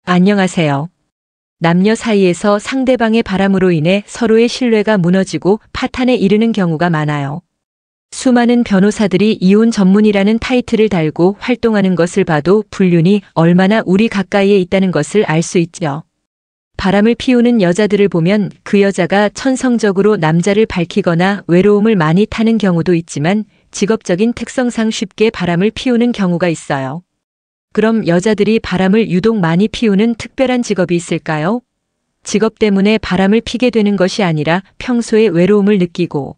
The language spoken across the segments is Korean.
안녕하세요. 남녀 사이에서 상대방의 바람으로 인해 서로의 신뢰가 무너지고 파탄에 이르는 경우가 많아요. 수많은 변호사들이 이혼 전문이라는 타이틀을 달고 활동하는 것을 봐도 불륜이 얼마나 우리 가까이에 있다는 것을 알 수 있죠. 바람을 피우는 여자들을 보면 그 여자가 천성적으로 남자를 밝히거나 외로움을 많이 타는 경우도 있지만 직업적인 특성상 쉽게 바람을 피우는 경우가 있어요. 그럼 여자들이 바람을 유독 많이 피우는 특별한 직업이 있을까요? 직업 때문에 바람을 피게 되는 것이 아니라 평소에 외로움을 느끼고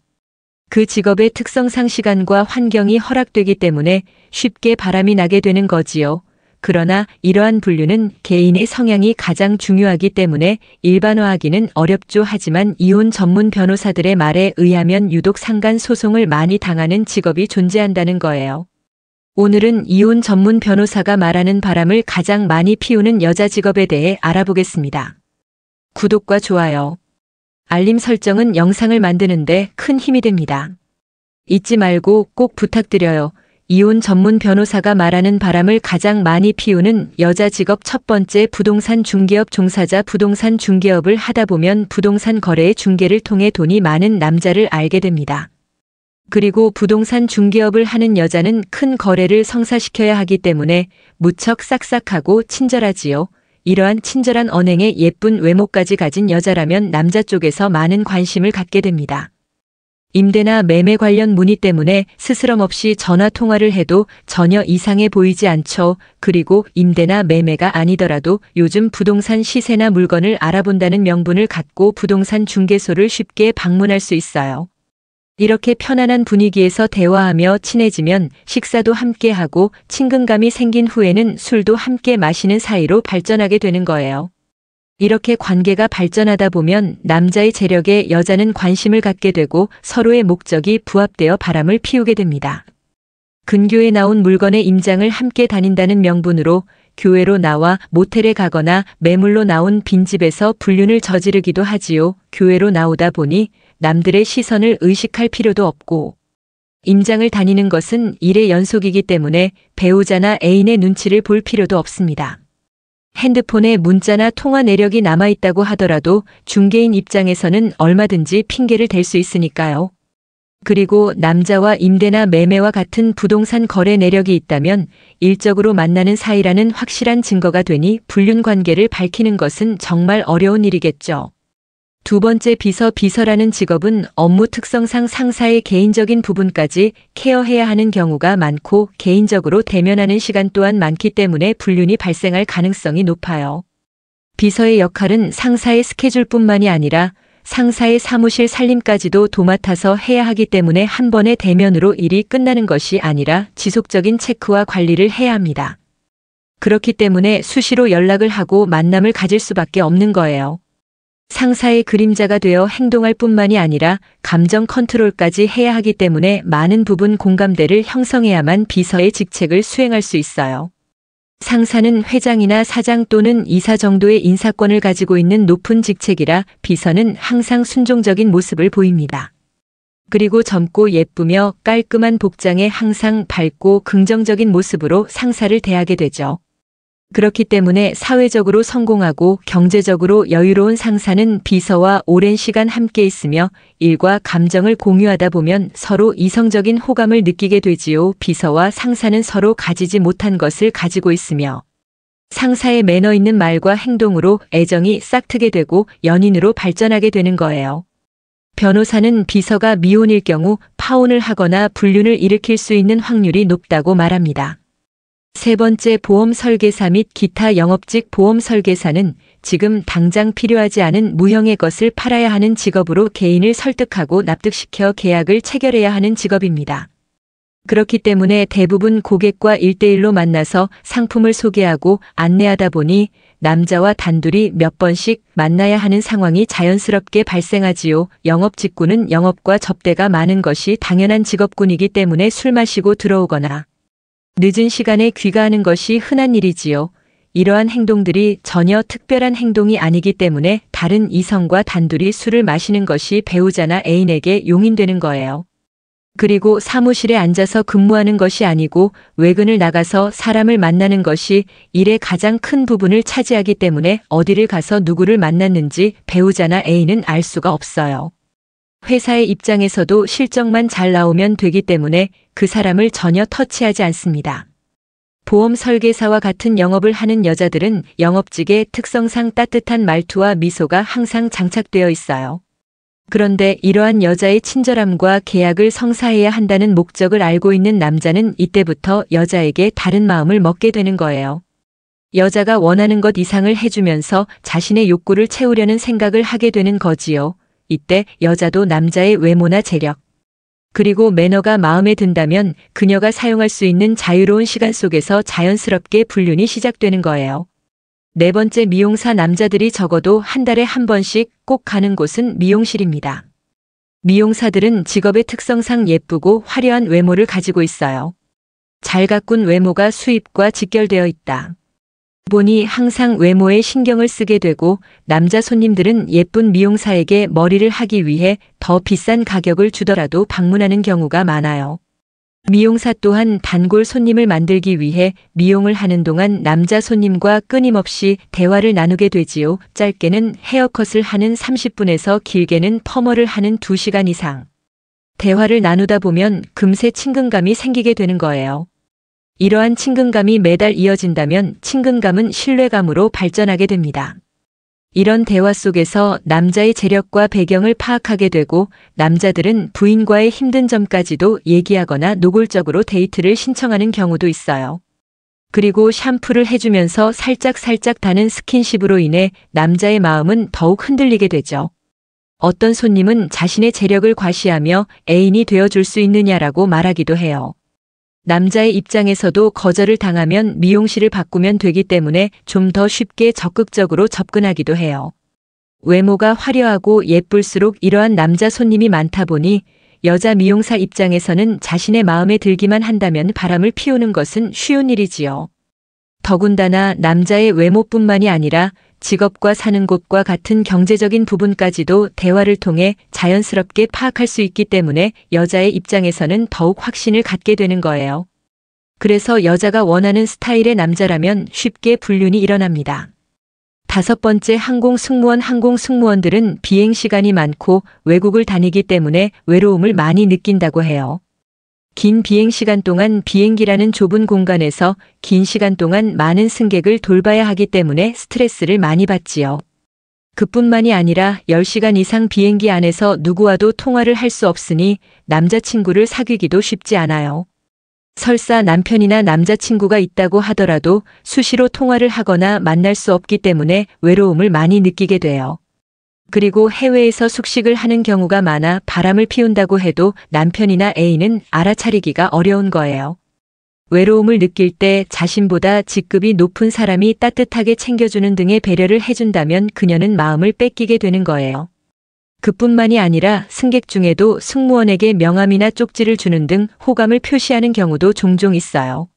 그 직업의 특성상 시간과 환경이 허락되기 때문에 쉽게 바람이 나게 되는 거지요. 그러나 이러한 분류는 개인의 성향이 가장 중요하기 때문에 일반화하기는 어렵죠. 하지만 이혼 전문 변호사들의 말에 의하면 유독 상간 소송을 많이 당하는 직업이 존재한다는 거예요. 오늘은 이혼 전문 변호사가 말하는 바람을 가장 많이 피우는 여자 직업에 대해 알아보겠습니다. 구독과 좋아요, 알림 설정은 영상을 만드는데 큰 힘이 됩니다. 잊지 말고 꼭 부탁드려요. 이혼 전문 변호사가 말하는 바람을 가장 많이 피우는 여자 직업. 첫 번째, 부동산 중개업 종사자. 부동산 중개업을 하다 보면 부동산 거래의 중개를 통해 돈이 많은 남자를 알게 됩니다. 그리고 부동산 중개업을 하는 여자는 큰 거래를 성사시켜야 하기 때문에 무척 싹싹하고 친절하지요. 이러한 친절한 언행에 예쁜 외모까지 가진 여자라면 남자 쪽에서 많은 관심을 갖게 됩니다. 임대나 매매 관련 문의 때문에 스스럼 없이 전화 통화를 해도 전혀 이상해 보이지 않죠. 그리고 임대나 매매가 아니더라도 요즘 부동산 시세나 물건을 알아본다는 명분을 갖고 부동산 중개소를 쉽게 방문할 수 있어요. 이렇게 편안한 분위기에서 대화하며 친해지면 식사도 함께 하고 친근감이 생긴 후에는 술도 함께 마시는 사이로 발전하게 되는 거예요. 이렇게 관계가 발전하다 보면 남자의 재력에 여자는 관심을 갖게 되고 서로의 목적이 부합되어 바람을 피우게 됩니다. 근교에 나온 물건의 임장을 함께 다닌다는 명분으로 교회로 나와 모텔에 가거나 매물로 나온 빈집에서 불륜을 저지르기도 하지요. 교회로 나오다 보니 남들의 시선을 의식할 필요도 없고 임장을 다니는 것은 일의 연속이기 때문에 배우자나 애인의 눈치를 볼 필요도 없습니다. 핸드폰에 문자나 통화 내력이 남아있다고 하더라도 중개인 입장에서는 얼마든지 핑계를 댈 수 있으니까요. 그리고 남자와 임대나 매매와 같은 부동산 거래 내력이 있다면 일적으로 만나는 사이라는 확실한 증거가 되니 불륜 관계를 밝히는 것은 정말 어려운 일이겠죠. 두 번째, 비서라는 직업은 업무 특성상 상사의 개인적인 부분까지 케어해야 하는 경우가 많고 개인적으로 대면하는 시간 또한 많기 때문에 불륜이 발생할 가능성이 높아요. 비서의 역할은 상사의 스케줄뿐만이 아니라 상사의 사무실 살림까지도 도맡아서 해야 하기 때문에 한 번의 대면으로 일이 끝나는 것이 아니라 지속적인 체크와 관리를 해야 합니다. 그렇기 때문에 수시로 연락을 하고 만남을 가질 수밖에 없는 거예요. 상사의 그림자가 되어 행동할 뿐만이 아니라 감정 컨트롤까지 해야 하기 때문에 많은 부분 공감대를 형성해야만 비서의 직책을 수행할 수 있어요. 상사는 회장이나 사장 또는 이사 정도의 인사권을 가지고 있는 높은 직책이라 비서는 항상 순종적인 모습을 보입니다. 그리고 젊고 예쁘며 깔끔한 복장에 항상 밝고 긍정적인 모습으로 상사를 대하게 되죠. 그렇기 때문에 사회적으로 성공하고 경제적으로 여유로운 상사는 비서와 오랜 시간 함께 있으며 일과 감정을 공유하다 보면 서로 이성적인 호감을 느끼게 되지요. 비서와 상사는 서로 가지지 못한 것을 가지고 있으며 상사의 매너 있는 말과 행동으로 애정이 싹트게 되고 연인으로 발전하게 되는 거예요. 변호사는 비서가 미혼일 경우 파혼을 하거나 불륜을 일으킬 수 있는 확률이 높다고 말합니다. 세 번째, 보험 설계사 및 기타 영업직. 보험 설계사는 지금 당장 필요하지 않은 무형의 것을 팔아야 하는 직업으로 개인을 설득하고 납득시켜 계약을 체결해야 하는 직업입니다. 그렇기 때문에 대부분 고객과 1대1로 만나서 상품을 소개하고 안내하다 보니 남자와 단둘이 몇 번씩 만나야 하는 상황이 자연스럽게 발생하지요. 영업 직구는 영업과 접대가 많은 것이 당연한 직업군이기 때문에 술 마시고 들어오거나 늦은 시간에 귀가하는 것이 흔한 일이지요. 이러한 행동들이 전혀 특별한 행동이 아니기 때문에 다른 이성과 단둘이 술을 마시는 것이 배우자나 애인에게 용인되는 거예요. 그리고 사무실에 앉아서 근무하는 것이 아니고 외근을 나가서 사람을 만나는 것이 일의 가장 큰 부분을 차지하기 때문에 어디를 가서 누구를 만났는지 배우자나 애인은 알 수가 없어요. 회사의 입장에서도 실적만 잘 나오면 되기 때문에 그 사람을 전혀 터치하지 않습니다. 보험 설계사와 같은 영업을 하는 여자들은 영업직의 특성상 따뜻한 말투와 미소가 항상 장착되어 있어요. 그런데 이러한 여자의 친절함과 계약을 성사해야 한다는 목적을 알고 있는 남자는 이때부터 여자에게 다른 마음을 먹게 되는 거예요. 여자가 원하는 것 이상을 해주면서 자신의 욕구를 채우려는 생각을 하게 되는 거지요. 이때 여자도 남자의 외모나 재력, 그리고 매너가 마음에 든다면 그녀가 사용할 수 있는 자유로운 시간 속에서 자연스럽게 불륜이 시작되는 거예요. 네 번째, 미용사. 남자들이 적어도 한 달에 한 번씩 꼭 가는 곳은 미용실입니다. 미용사들은 직업의 특성상 예쁘고 화려한 외모를 가지고 있어요. 잘 가꾼 외모가 수입과 직결되어 있다 보니 항상 외모에 신경을 쓰게 되고 남자 손님들은 예쁜 미용사에게 머리를 하기 위해 더 비싼 가격을 주더라도 방문하는 경우가 많아요. 미용사 또한 단골 손님을 만들기 위해 미용을 하는 동안 남자 손님과 끊임없이 대화를 나누게 되지요. 짧게는 헤어컷을 하는 30분에서 길게는 펌어를 하는 2시간 이상. 대화를 나누다 보면 금세 친근감이 생기게 되는 거예요. 이러한 친근감이 매달 이어진다면 친근감은 신뢰감으로 발전하게 됩니다. 이런 대화 속에서 남자의 재력과 배경을 파악하게 되고 남자들은 부인과의 힘든 점까지도 얘기하거나 노골적으로 데이트를 신청하는 경우도 있어요. 그리고 샴푸를 해주면서 살짝 다는 스킨십으로 인해 남자의 마음은 더욱 흔들리게 되죠. 어떤 손님은 자신의 재력을 과시하며 애인이 되어줄 수 있느냐라고 말하기도 해요. 남자의 입장에서도 거절을 당하면 미용실을 바꾸면 되기 때문에 좀 더 쉽게 적극적으로 접근하기도 해요. 외모가 화려하고 예쁠수록 이러한 남자 손님이 많다 보니 여자 미용사 입장에서는 자신의 마음에 들기만 한다면 바람을 피우는 것은 쉬운 일이지요. 더군다나 남자의 외모뿐만이 아니라 직업과 사는 곳과 같은 경제적인 부분까지도 대화를 통해 자연스럽게 파악할 수 있기 때문에 여자의 입장에서는 더욱 확신을 갖게 되는 거예요. 그래서 여자가 원하는 스타일의 남자라면 쉽게 불륜이 일어납니다. 다섯 번째, 항공 승무원. 항공 승무원들은 비행 시간이 많고 외국을 다니기 때문에 외로움을 많이 느낀다고 해요. 긴 비행 시간 동안 비행기라는 좁은 공간에서 긴 시간 동안 많은 승객을 돌봐야 하기 때문에 스트레스를 많이 받지요. 그뿐만이 아니라 10시간 이상 비행기 안에서 누구와도 통화를 할 수 없으니 남자친구를 사귀기도 쉽지 않아요. 설사 남편이나 남자친구가 있다고 하더라도 수시로 통화를 하거나 만날 수 없기 때문에 외로움을 많이 느끼게 돼요. 그리고 해외에서 숙식을 하는 경우가 많아 바람을 피운다고 해도 남편이나 애인은 알아차리기가 어려운 거예요. 외로움을 느낄 때 자신보다 직급이 높은 사람이 따뜻하게 챙겨주는 등의 배려를 해준다면 그녀는 마음을 뺏기게 되는 거예요. 그뿐만이 아니라 승객 중에도 승무원에게 명함이나 쪽지를 주는 등 호감을 표시하는 경우도 종종 있어요.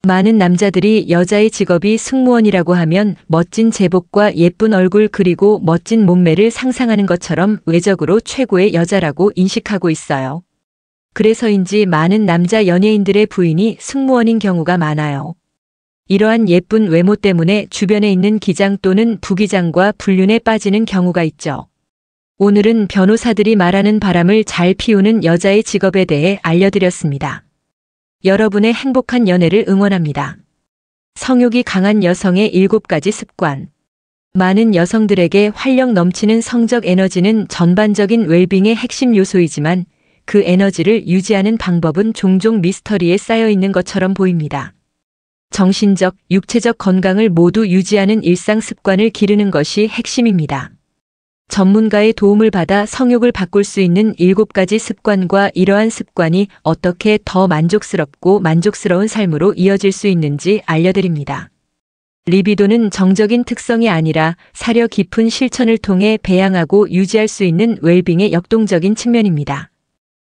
많은 남자들이 여자의 직업이 승무원이라고 하면 멋진 제복과 예쁜 얼굴 그리고 멋진 몸매를 상상하는 것처럼 외적으로 최고의 여자라고 인식하고 있어요. 그래서인지 많은 남자 연예인들의 부인이 승무원인 경우가 많아요. 이러한 예쁜 외모 때문에 주변에 있는 기장 또는 부기장과 불륜에 빠지는 경우가 있죠. 오늘은 변호사들이 말하는 바람을 잘 피우는 여자의 직업에 대해 알려드렸습니다. 여러분의 행복한 연애를 응원합니다. 성욕이 강한 여성의 7가지 습관. 많은 여성들에게 활력 넘치는 성적 에너지는 전반적인 웰빙의 핵심 요소이지만 그 에너지를 유지하는 방법은 종종 미스터리에 쌓여 있는 것처럼 보입니다. 정신적, 육체적 건강을 모두 유지하는 일상 습관을 기르는 것이 핵심입니다. 전문가의 도움을 받아 성욕을 바꿀 수 있는 7가지 습관과 이러한 습관이 어떻게 더 만족스럽고 만족스러운 삶으로 이어질 수 있는지 알려드립니다. 리비도는 정적인 특성이 아니라 사려 깊은 실천을 통해 배양하고 유지할 수 있는 웰빙의 역동적인 측면입니다.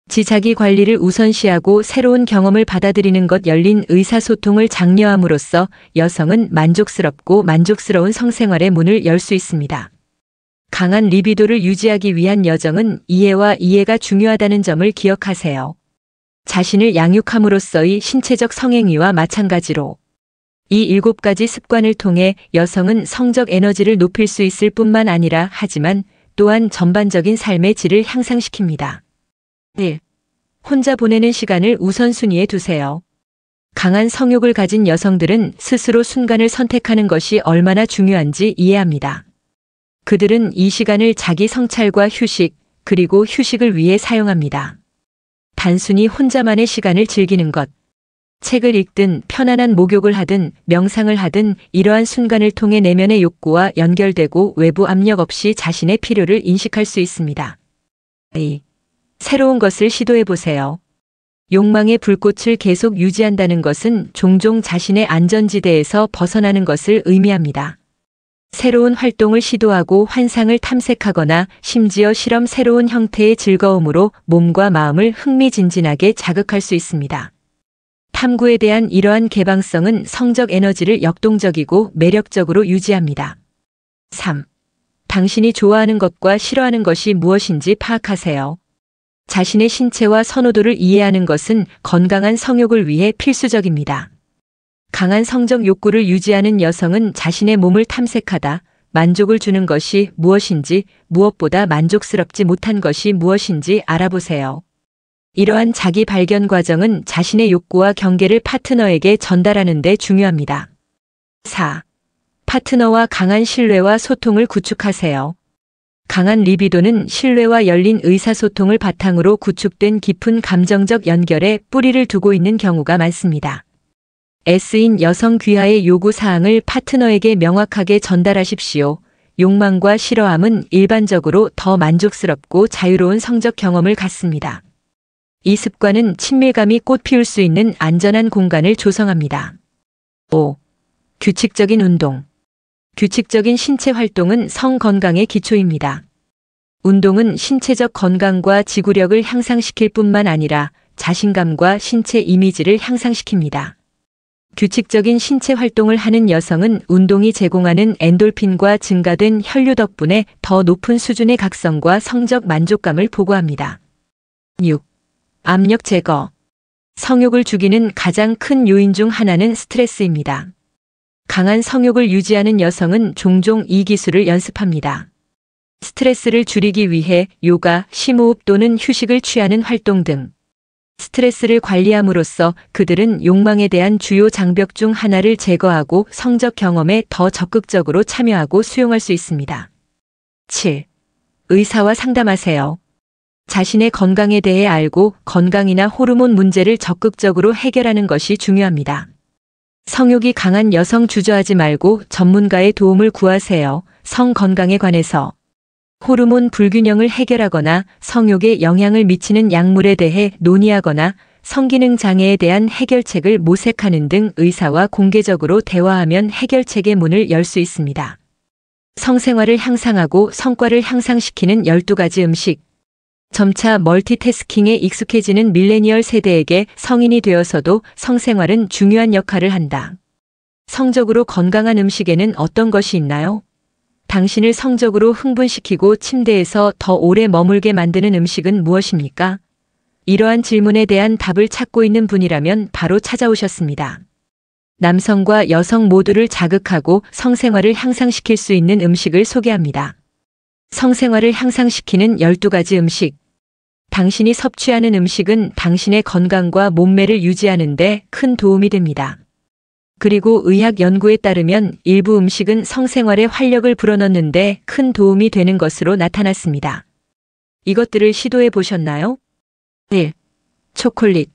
자기 관리를 우선시하고 새로운 경험을 받아들이는 것, 열린 의사소통을 장려함으로써 여성은 만족스럽고 만족스러운 성생활의 문을 열 수 있습니다. 강한 리비도를 유지하기 위한 여정은 이해와 이해가 중요하다는 점을 기억하세요. 자신을 양육함으로써의 신체적 성행위와 마찬가지로 이 7가지 습관을 통해 여성은 성적 에너지를 높일 수 있을 뿐만 아니라 하지만 또한 전반적인 삶의 질을 향상시킵니다. 1. 혼자 보내는 시간을 우선순위에 두세요. 강한 성욕을 가진 여성들은 스스로 순간을 선택하는 것이 얼마나 중요한지 이해합니다. 그들은 이 시간을 자기 성찰과 휴식, 그리고 휴식을 위해 사용합니다. 단순히 혼자만의 시간을 즐기는 것, 책을 읽든 편안한 목욕을 하든 명상을 하든 이러한 순간을 통해 내면의 욕구와 연결되고 외부 압력 없이 자신의 필요를 인식할 수 있습니다. 2. 새로운 것을 시도해 보세요. 욕망의 불꽃을 계속 유지한다는 것은 종종 자신의 안전지대에서 벗어나는 것을 의미합니다. 새로운 활동을 시도하고 환상을 탐색하거나 심지어 새로운 형태의 즐거움으로 몸과 마음을 흥미진진하게 자극할 수 있습니다. 탐구에 대한 이러한 개방성은 성적 에너지를 역동적이고 매력적으로 유지합니다. 3. 당신이 좋아하는 것과 싫어하는 것이 무엇인지 파악하세요. 자신의 신체와 선호도를 이해하는 것은 건강한 성욕을 위해 필수적입니다. 강한 성적 욕구를 유지하는 여성은 자신의 몸을 탐색하다 만족을 주는 것이 무엇인지, 무엇보다 만족스럽지 못한 것이 무엇인지 알아보세요. 이러한 자기 발견 과정은 자신의 욕구와 경계를 파트너에게 전달하는 데 중요합니다. 4. 파트너와 강한 신뢰와 소통을 구축하세요. 강한 리비도는 신뢰와 열린 의사소통을 바탕으로 구축된 깊은 감정적 연결에 뿌리를 두고 있는 경우가 많습니다. S인 여성 귀하의 요구사항을 파트너에게 명확하게 전달하십시오. 욕망과 싫어함은 일반적으로 더 만족스럽고 자유로운 성적 경험을 갖습니다. 이 습관은 친밀감이 꽃 피울 수 있는 안전한 공간을 조성합니다. 5. 규칙적인 운동. 규칙적인 신체 활동은 성 건강의 기초입니다. 운동은 신체적 건강과 지구력을 향상시킬 뿐만 아니라 자신감과 신체 이미지를 향상시킵니다. 규칙적인 신체 활동을 하는 여성은 운동이 제공하는 엔돌핀과 증가된 혈류 덕분에 더 높은 수준의 각성과 성적 만족감을 보고합니다. 6. 압력 제거. 성욕을 죽이는 가장 큰 요인 중 하나는 스트레스입니다. 강한 성욕을 유지하는 여성은 종종 이 기술을 연습합니다. 스트레스를 줄이기 위해 요가, 심호흡 또는 휴식을 취하는 활동 등 스트레스를 관리함으로써 그들은 욕망에 대한 주요 장벽 중 하나를 제거하고 성적 경험에 더 적극적으로 참여하고 수용할 수 있습니다. 7. 의사와 상담하세요. 자신의 건강에 대해 알고 건강이나 호르몬 문제를 적극적으로 해결하는 것이 중요합니다. 성욕이 강한 여성 주저하지 말고 전문가의 도움을 구하세요. 성 건강에 관해서 호르몬 불균형을 해결하거나 성욕에 영향을 미치는 약물에 대해 논의하거나 성기능 장애에 대한 해결책을 모색하는 등 의사와 공개적으로 대화하면 해결책의 문을 열 수 있습니다. 성생활을 향상하고 성과를 향상시키는 12가지 음식. 점차 멀티태스킹에 익숙해지는 밀레니얼 세대에게 성인이 되어서도 성생활은 중요한 역할을 한다. 성적으로 건강한 음식에는 어떤 것이 있나요? 당신을 성적으로 흥분시키고 침대에서 더 오래 머물게 만드는 음식은 무엇입니까? 이러한 질문에 대한 답을 찾고 있는 분이라면 바로 찾아오셨습니다. 남성과 여성 모두를 자극하고 성생활을 향상시킬 수 있는 음식을 소개합니다. 성생활을 향상시키는 12가지 음식. 당신이 섭취하는 음식은 당신의 건강과 몸매를 유지하는 데 큰 도움이 됩니다. 그리고 의학 연구에 따르면 일부 음식은 성생활에 활력을 불어넣는 데 큰 도움이 되는 것으로 나타났습니다. 이것들을 시도해 보셨나요? 1. 초콜릿.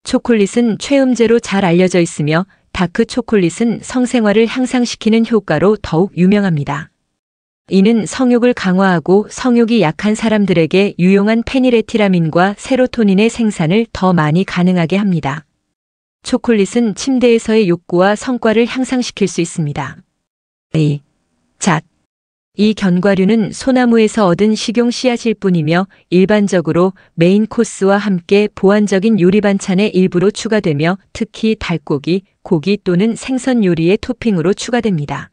초콜릿은 최음제로 잘 알려져 있으며 다크 초콜릿은 성생활을 향상시키는 효과로 더욱 유명합니다. 이는 성욕을 강화하고 성욕이 약한 사람들에게 유용한 페닐에티라민과 세로토닌의 생산을 더 많이 가능하게 합니다. 초콜릿은 침대에서의 욕구와 성과를 향상시킬 수 있습니다. 2. 잣. 이 견과류는 소나무에서 얻은 식용 씨앗일 뿐이며 일반적으로 메인 코스와 함께 보완적인 요리 반찬의 일부로 추가되며 특히 닭고기, 고기 또는 생선 요리의 토핑으로 추가됩니다.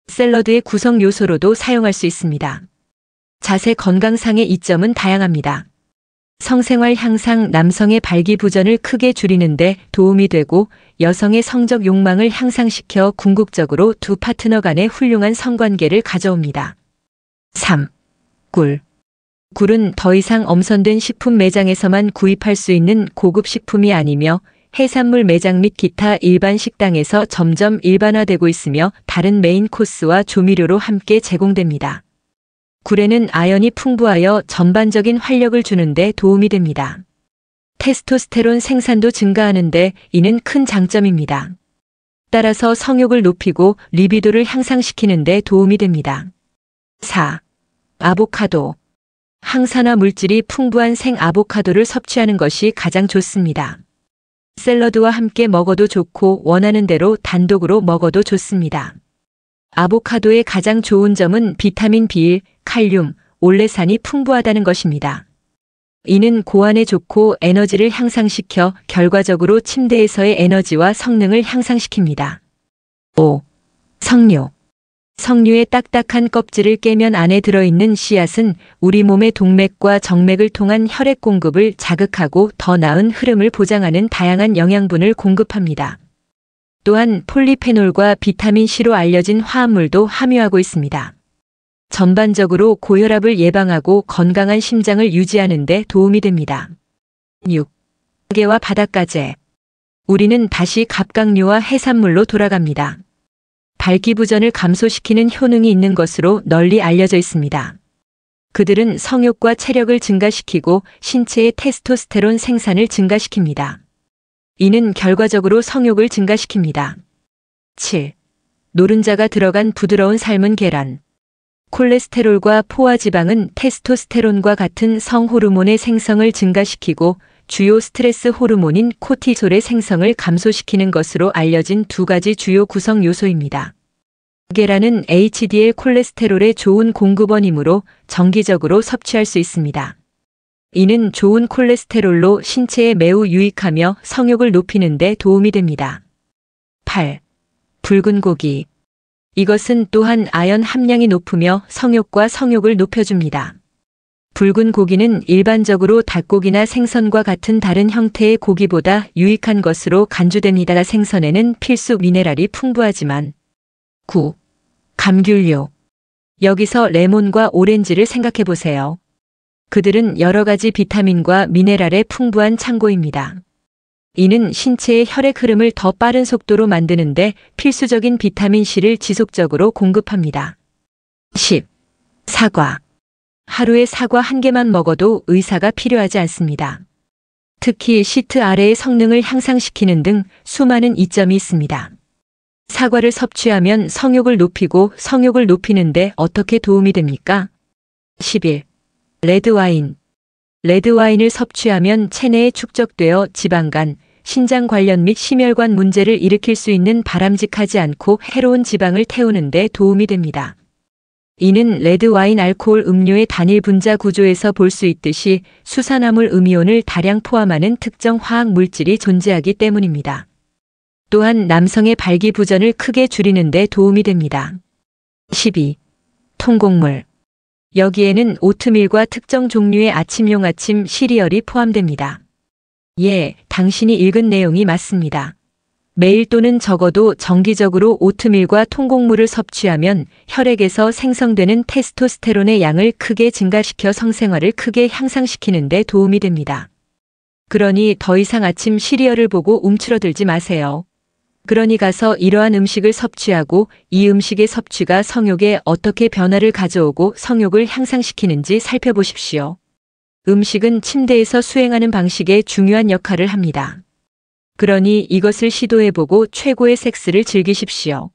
샐러드의 구성 요소로도 사용할 수 있습니다. 잣의 건강상의 이점은 다양합니다. 성생활 향상 남성의 발기부전을 크게 줄이는데 도움이 되고 여성의 성적 욕망을 향상시켜 궁극적으로 두 파트너 간의 훌륭한 성관계를 가져옵니다. 3. 꿀. 꿀은 더 이상 엄선된 식품 매장에서만 구입할 수 있는 고급 식품이 아니며 해산물 매장 및 기타 일반 식당에서 점점 일반화되고 있으며 다른 메인 코스와 조미료로 함께 제공됩니다. 꿀에는 아연이 풍부하여 전반적인 활력을 주는데 도움이 됩니다. 테스토스테론 생산도 증가하는데 이는 큰 장점입니다. 따라서 성욕을 높이고 리비도를 향상시키는데 도움이 됩니다. 4. 아보카도. 항산화 물질이 풍부한 생 아보카도를 섭취하는 것이 가장 좋습니다. 샐러드와 함께 먹어도 좋고 원하는 대로 단독으로 먹어도 좋습니다. 아보카도의 가장 좋은 점은 비타민 B1, 칼륨, 올레산이 풍부하다는 것입니다. 이는 고안에 좋고 에너지를 향상시켜 결과적으로 침대에서의 에너지와 성능을 향상시킵니다. 5. 석류. 석류의 딱딱한 껍질을 깨면 안에 들어있는 씨앗은 우리 몸의 동맥과 정맥을 통한 혈액 공급을 자극하고 더 나은 흐름을 보장하는 다양한 영양분을 공급합니다. 또한 폴리페놀과 비타민C로 알려진 화합물도 함유하고 있습니다. 전반적으로 고혈압을 예방하고 건강한 심장을 유지하는 데 도움이 됩니다. 6. 게와 바닷가재. 우리는 다시 갑각류와 해산물로 돌아갑니다. 발기부전을 감소시키는 효능이 있는 것으로 널리 알려져 있습니다. 그들은 성욕과 체력을 증가시키고 신체의 테스토스테론 생산을 증가시킵니다. 이는 결과적으로 성욕을 증가시킵니다. 7. 노른자가 들어간 부드러운 삶은 계란. 콜레스테롤과 포화지방은 테스토스테론과 같은 성호르몬의 생성을 증가시키고 주요 스트레스 호르몬인 코티솔의 생성을 감소시키는 것으로 알려진 두 가지 주요 구성 요소입니다. 계란은 HDL 콜레스테롤의 좋은 공급원이므로 정기적으로 섭취할 수 있습니다. 이는 좋은 콜레스테롤로 신체에 매우 유익하며 성욕을 높이는 데 도움이 됩니다. 8. 붉은 고기. 이것은 또한 아연 함량이 높으며 성욕과 성욕을 높여줍니다. 붉은 고기는 일반적으로 닭고기나 생선과 같은 다른 형태의 고기보다 유익한 것으로 간주됩니다. 생선에는 필수 미네랄이 풍부하지만 9. 감귤류. 여기서 레몬과 오렌지를 생각해 보세요. 그들은 여러 가지 비타민과 미네랄의 풍부한 창고입니다. 이는 신체의 혈액 흐름을 더 빠른 속도로 만드는데 필수적인 비타민C를 지속적으로 공급합니다. 10. 사과. 하루에 사과 한 개만 먹어도 의사가 필요하지 않습니다. 특히 시트 아래의 성능을 향상시키는 등 수많은 이점이 있습니다. 사과를 섭취하면 성욕을 높이고 성욕을 높이는데 어떻게 도움이 됩니까? 11. 레드와인. 레드와인을 섭취하면 체내에 축적되어 지방간, 신장 관련 및 심혈관 문제를 일으킬 수 있는 바람직하지 않고 해로운 지방을 태우는 데 도움이 됩니다. 이는 레드와인 알코올 음료의 단일 분자 구조에서 볼 수 있듯이 수산화물 음이온을 다량 포함하는 특정 화학 물질이 존재하기 때문입니다. 또한 남성의 발기부전을 크게 줄이는 데 도움이 됩니다. 12. 통곡물. 여기에는 오트밀과 특정 종류의 아침용 아침 시리얼이 포함됩니다. 예, 당신이 읽은 내용이 맞습니다. 매일 또는 적어도 정기적으로 오트밀과 통곡물을 섭취하면 혈액에서 생성되는 테스토스테론의 양을 크게 증가시켜 성생활을 크게 향상시키는 데 도움이 됩니다. 그러니 더 이상 아침 시리얼을 보고 움츠러들지 마세요. 그러니 가서 이러한 음식을 섭취하고 이 음식의 섭취가 성욕에 어떻게 변화를 가져오고 성욕을 향상시키는지 살펴보십시오. 음식은 침대에서 수행하는 방식에 중요한 역할을 합니다. 그러니 이것을 시도해보고 최고의 섹스를 즐기십시오.